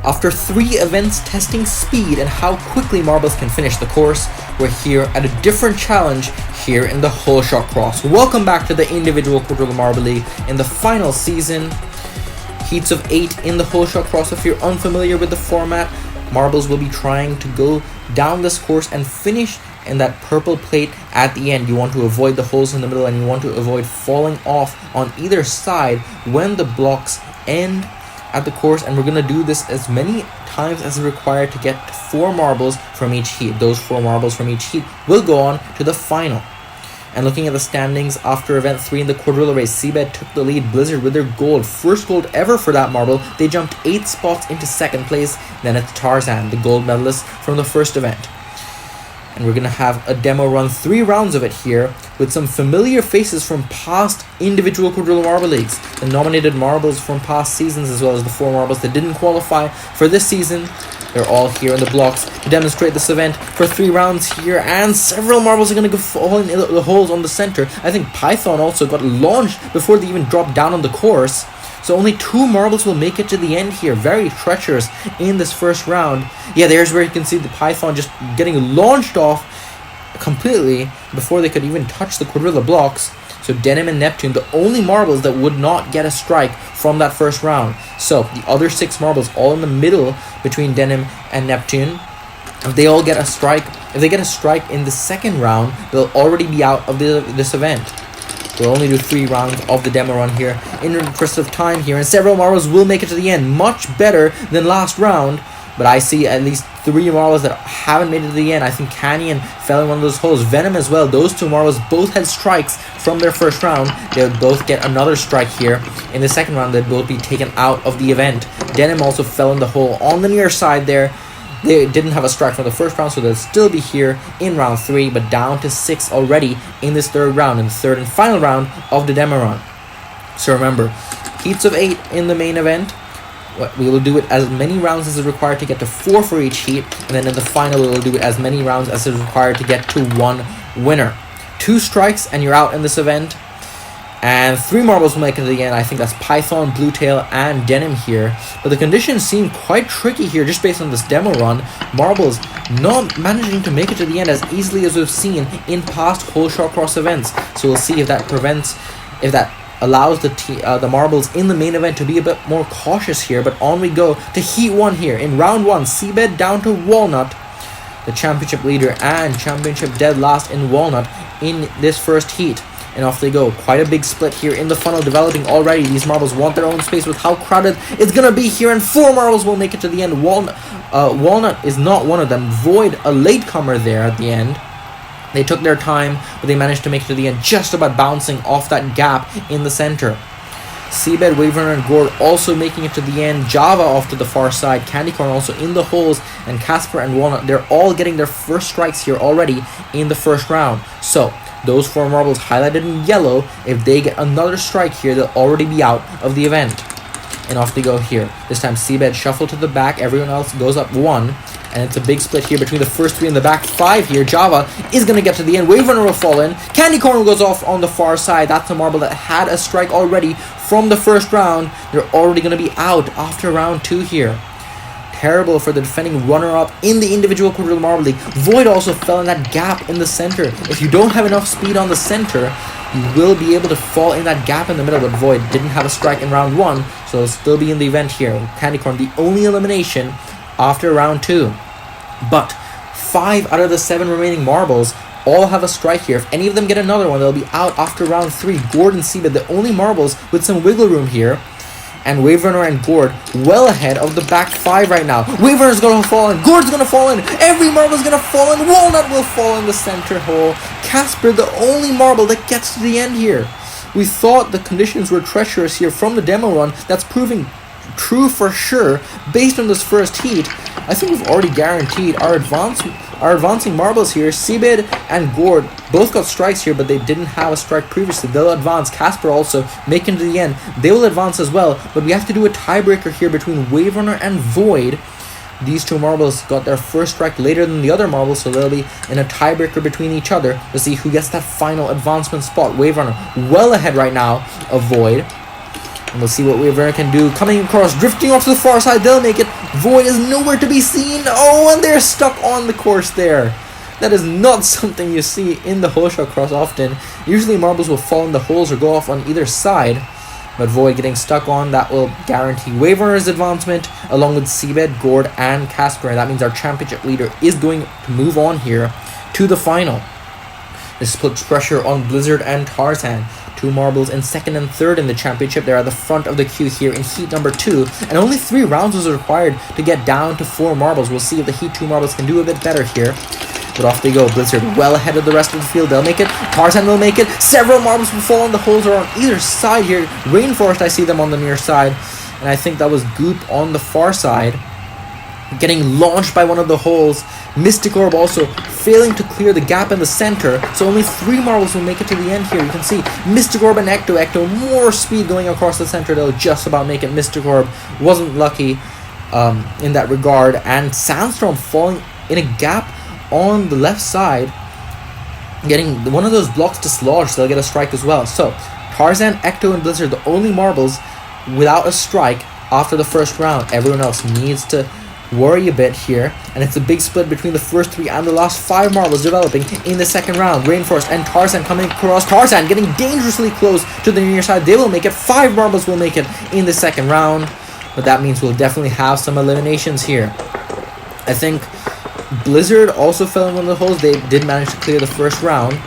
After 3 events testing speed and how quickly marbles can finish the course, we're here at a different challenge here in the Holeshot Cross. Welcome back to the Individual Quadrilla Marble League in the final season. Heats of 8 in the Holeshot Cross. If you're unfamiliar with the format, marbles will be trying to go down this course and finish in that purple plate at the end. You want to avoid the holes in the middle and you want to avoid falling off on either side when the blocks end at the course, and we're going to do this as many times as is required to get 4 marbles from each heat. Those 4 marbles from each heat will go on to the final. And looking at the standings after event 3 in the Quadrilla race, Seabed took the lead, Blizzard with their gold, first gold ever for that marble. They jumped 8 spots into 2nd place. Then it's Tarzan, the gold medalist from the first event. And we're going to have a demo run, 3 rounds of it here, with some familiar faces from past individual Quadrilla Marble Leagues. The nominated marbles from past seasons, as well as the 4 marbles that didn't qualify for this season. They're all here in the blocks to demonstrate this event for 3 rounds here, and several marbles are going to go falling in the holes on the center. I think Python also got launched before they even dropped down on the course. So only 2 marbles will make it to the end here. Very treacherous in this first round. Yeah, there's where you can see the Python just getting launched off completely before they could even touch the Quadrilla blocks. So Denim and Neptune, the only marbles that would not get a strike from that first round. So the other 6 marbles all in the middle between Denim and Neptune. If they all get a strike, if they get a strike in the second round, they'll already be out of this event. We'll only do 3 rounds of the demo run here in the interest of time here, and several marbles will make it to the end. Much better than last round, but I see at least 3 marbles that haven't made it to the end. I think Canyon fell in one of those holes. Venom as well. Those 2 marbles both had strikes from their first round. They'll both get another strike here. In the second round, they'll both be taken out of the event. Denim also fell in the hole on the near side there. They didn't have a strike from the first round, so they'll still be here in round 3, but down to 6 already in this third round, in the third and final round of the demo run. So remember, heats of 8 in the main event. We will do it as many rounds as is required to get to 4 for each heat, and then in the final we will do it as many rounds as is required to get to 1 winner. 2 strikes and you're out in this event. And 3 marbles will make it to the end. I think that's Python, Bluetail, and Denim here. But the conditions seem quite tricky here just based on this demo run. Marbles not managing to make it to the end as easily as we've seen in past Holeshot Cross events. So we'll see if that allows the marbles in the main event to be a bit more cautious here. But on we go to Heat 1 here. In round 1, Seabed down to Walnut, the championship leader and championship dead last in Walnut in this first heat. And off they go. Quite a big split here in the funnel developing already. These marbles want their own space with how crowded it's going to be here. And 4 marbles will make it to the end. Walnut is not one of them. Void, a latecomer there at the end. They took their time, but they managed to make it to the end, just about bouncing off that gap in the center. Seabed, Waverner, and Gord also making it to the end. Java off to the far side. Candycorn also in the holes. And Casper and Walnut, they're all getting their first strikes here already in the first round. So those 4 marbles highlighted in yellow, if they get another strike here, they'll already be out of the event. And off they go here. This time Seabed shuffle to the back, everyone else goes up 1. And it's a big split here between the first 3 and the back 5 here. Java is going to get to the end. Waverner will fall in. Candycorn goes off on the far side. That's a marble that had a strike already from the first round. They're already going to be out after round 2 here. Terrible for the defending runner-up in the individual Quadrilla Marble League. Void also fell in that gap in the center. If you don't have enough speed on the center, you will be able to fall in that gap in the middle, but Void didn't have a strike in round 1, so he'll still be in the event here. Candycorn, the only elimination after round 2. But 5 out of the 7 remaining marbles all have a strike here. If any of them get another one, they'll be out after round 3. Gord and Seabed, the only marbles with some wiggle room here. And Waverner and Gord well ahead of the back 5 right now. Waverner's going to fall in. Gord's going to fall in. Every marble's going to fall in. Walnut will fall in the center hole. Casper, the only marble that gets to the end here. We thought the conditions were treacherous here from the demo run. That's proving true for sure based on this first heat. I think we've already guaranteed our advancing marbles here. Seabed and Gord both got strikes here, but they didn't have a strike previously. They'll advance. Casper also making to the end. They will advance as well, but we have to do a tiebreaker here between Waverner and Void. These 2 marbles got their first strike later than the other marbles, so they'll be in a tiebreaker between each other to see who gets that final advancement spot. Waverner well ahead right now of Void. And we'll see what Wyvern can do. Coming across, drifting off to the far side, they'll make it. Void is nowhere to be seen. Oh, and they're stuck on the course there. That is not something you see in the Holeshot Cross often. Usually marbles will fall in the holes or go off on either side. But Void getting stuck on, that will guarantee Wyvern's advancement along with Seabed, Gord, and Casper. And that means our championship leader is going to move on here to the final. This puts pressure on Blizzard and Tarzan. 2 marbles in second and third in the championship. They're at the front of the queue here in heat number 2. And only 3 rounds was required to get down to 4 marbles. We'll see if the heat 2 marbles can do a bit better here. But off they go. Blizzard well ahead of the rest of the field. They'll make it. Tarzan will make it. Several marbles will fall on the holes or on either side here. Rainforest, I see them on the near side. And I think that was Goop on the far side, getting launched by one of the holes. Mystic Orb also failing to clear the gap in the center, so only 3 marbles will make it to the end here. You can see Mystic Orb and Ecto more speed going across the center. They'll just about make it. Mystic Orb wasn't lucky in that regard, and Sandstorm falling in a gap on the left side, getting one of those blocks dislodged, so they'll get a strike as well. So Tarzan, Ecto, and Blizzard, the only marbles without a strike after the first round. Everyone else needs to worry a bit here, and it's a big split between the first 3 and the last 5 marbles developing in the second round. Rainforest and Tarzan coming across. Tarzan getting dangerously close to the near side. They will make it. 5 marbles will make it in the second round, but that means we'll definitely have some eliminations here. I think Blizzard also fell in one of the holes. They did manage to clear the first round,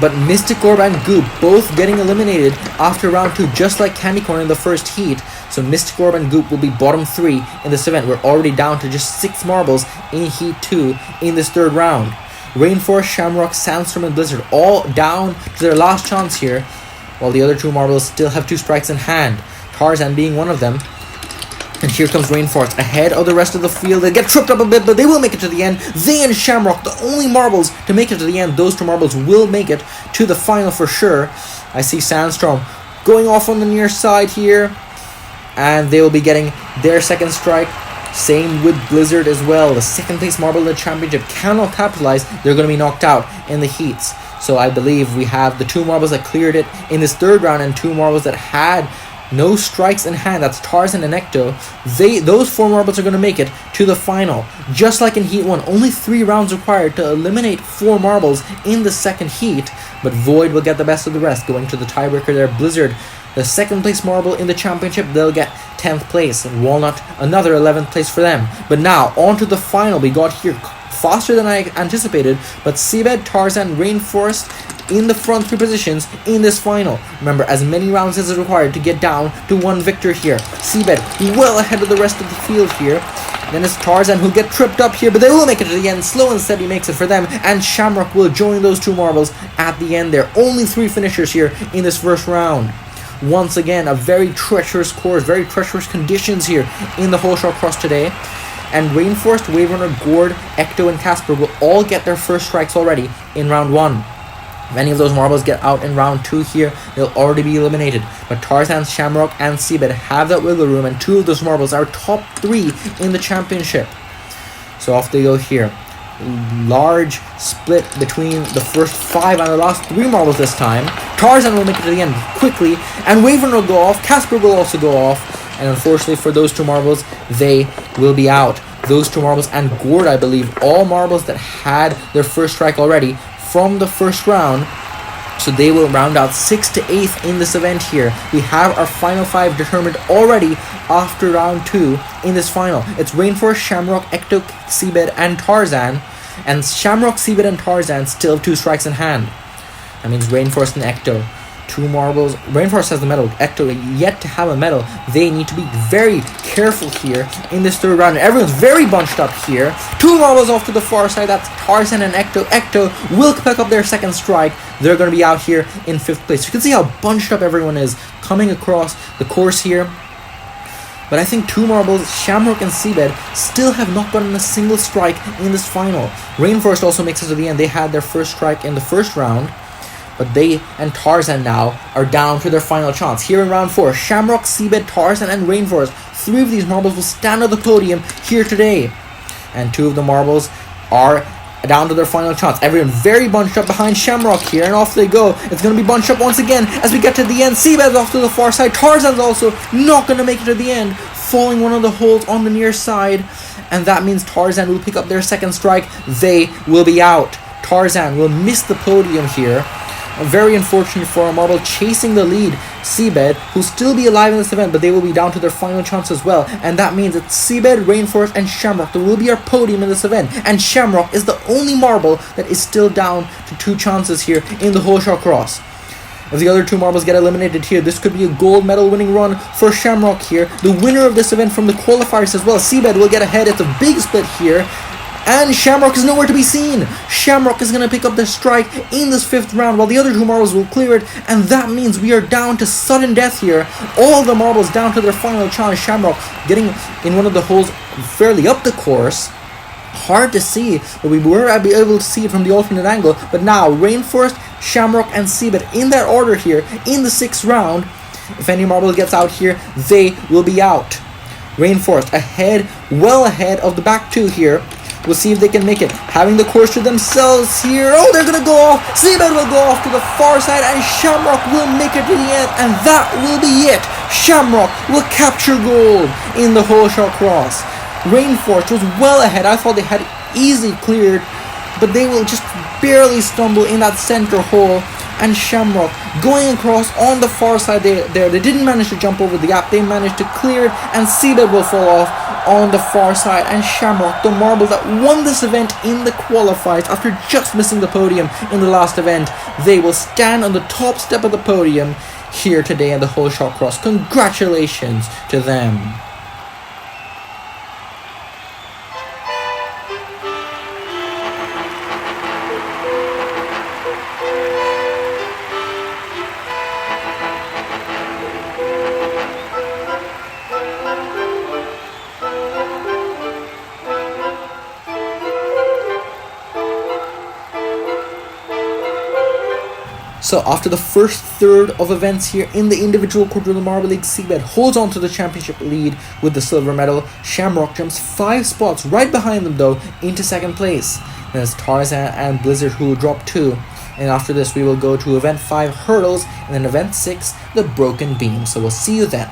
but Mystic Orb and Goop both getting eliminated after round 2, just like Candy Corn in the first heat. So Mystic Orb and Goop will be bottom 3 in this event. We're already down to just 6 marbles in heat 2 in this third round. Rainforest, Shamrock, Sandstorm, and Blizzard all down to their last chance here, while the other 2 marbles still have 2 strikes in hand, Tarzan being one of them. And here comes Rainforest ahead of the rest of the field. They get tripped up a bit, but they will make it to the end. They and Shamrock, the only marbles to make it to the end. Those 2 marbles will make it to the final for sure. I see Sandstorm going off on the near side here, and they will be getting their second strike. Same with Blizzard as well. The second place marble in the championship cannot capitalize. They're going to be knocked out in the heats. So I believe we have the 2 marbles that cleared it in this third round and 2 marbles that had no strikes in hand. That's Tarzan and Ecto. Those 4 marbles are going to make it to the final. Just like in Heat 1, only 3 rounds required to eliminate 4 marbles in the second heat. But Void will get the best of the rest, going to the tiebreaker there. Blizzard, the second place marble in the championship, they'll get 10th place. And Walnut, another 11th place for them. But now, on to the final. We got here faster than I anticipated. But Seabed, Tarzan, Rainforest in the front 3 positions in this final. Remember, as many rounds as is required to get down to 1 victor here. Seabed well ahead of the rest of the field here. Then it's Tarzan who'll get tripped up here, but they will make it to the end. Slow and Steady makes it for them, and Shamrock will join those 2 marbles at the end there. Only 3 finishers here in this first round. Once again, a very treacherous course, very treacherous conditions here in the Holeshot Cross today. And Rainforest, Waverunner, Gord, Ecto, and Casper will all get their first strikes already in round 1. If any of those marbles get out in round 2 here, they'll already be eliminated. But Tarzan, Shamrock, and Seabed have that wiggle room, and 2 of those marbles are top 3 in the championship. So off they go here. Large split between the first 5 and the last 3 marbles this time. Tarzan will make it to the end quickly, and Wyvern will go off. Casper will also go off, and unfortunately for those 2 marbles, they will be out. Those 2 marbles and Gord, I believe, all marbles that had their first strike already from the first round, so they will round out 6th to 8th in this event here. We have our final 5 determined already after round 2 in this final. It's Rainforest, Shamrock, Ecto, Seabed, and Tarzan, and Shamrock, Seabed, and Tarzan still have 2 strikes in hand. That means Rainforest and Ecto, 2 marbles. Rainforest has the medal. Ecto yet to have a medal. They need to be very careful here in this third round. Everyone's very bunched up here. 2 marbles off to the far side. That's Tarzan and Ecto. Ecto will pick up their second strike. They're going to be out here in 5th place. You can see how bunched up everyone is coming across the course here. But I think 2 marbles, Shamrock and Seabed, still have not gotten a single strike in this final. Rainforest also makes it to the end. They had their first strike in the first round. But they and Tarzan now are down to their final chance. Here in round 4, Shamrock, Seabed, Tarzan, and Rainforest. 3 of these marbles will stand on the podium here today. And 2 of the marbles are down to their final chance. Everyone very bunched up behind Shamrock here, and off they go. It's going to be bunched up once again as we get to the end. Seabed's off to the far side. Tarzan's also not going to make it to the end, falling one of the holes on the near side, and that means Tarzan will pick up their second strike. They will be out. Tarzan will miss the podium here. Very unfortunate for a marble chasing the lead, Seabed, who'll still be alive in this event, but they will be down to their final chance as well. And that means it's Seabed, Rainforest, and Shamrock that will be our podium in this event. And Shamrock is the only marble that is still down to 2 chances here in the Holeshot Cross. If the other 2 marbles get eliminated here, this could be a gold medal winning run for Shamrock here. The winner of this event from the qualifiers as well, Seabed, will get ahead. It's a big split here. And Shamrock is nowhere to be seen. Shamrock is going to pick up the strike in this 5th round, while the other 2 marbles will clear it. And that means we are down to sudden death here. All the marbles down to their final chance. Shamrock getting in one of the holes fairly up the course. Hard to see, but we were able to see it from the alternate angle. But now, Rainforest, Shamrock, and Seabed in that order here in the 6th round. If any marble gets out here, they will be out. Rainforest ahead, well ahead of the back 2 here. We'll see if they can make it. Having the course to themselves here. Oh, they're going to go off. Seabed will go off to the far side, and Shamrock will make it to the end. And that will be it. Shamrock will capture gold in the Holeshot Cross. Rainforest was well ahead. I thought they had easily cleared, but they will just barely stumble in that center hole. And Shamrock going across on the far side there. They didn't manage to jump over the gap. They managed to clear it, and Seabed will fall off on the far side. And Shamrock, the marble that won this event in the qualifiers after just missing the podium in the last event, they will stand on the top step of the podium here today in the Holeshot Cross. Congratulations to them. So after the first third of events here in the individual Quadrilla Marble League, Seabed holds on to the championship lead with the silver medal. Shamrock jumps 5 spots right behind them though into 2nd place. Then it's Tarzan and Blizzard who will drop 2. And after this we will go to event 5 hurdles, and then event 6 the broken beam. So we'll see you then.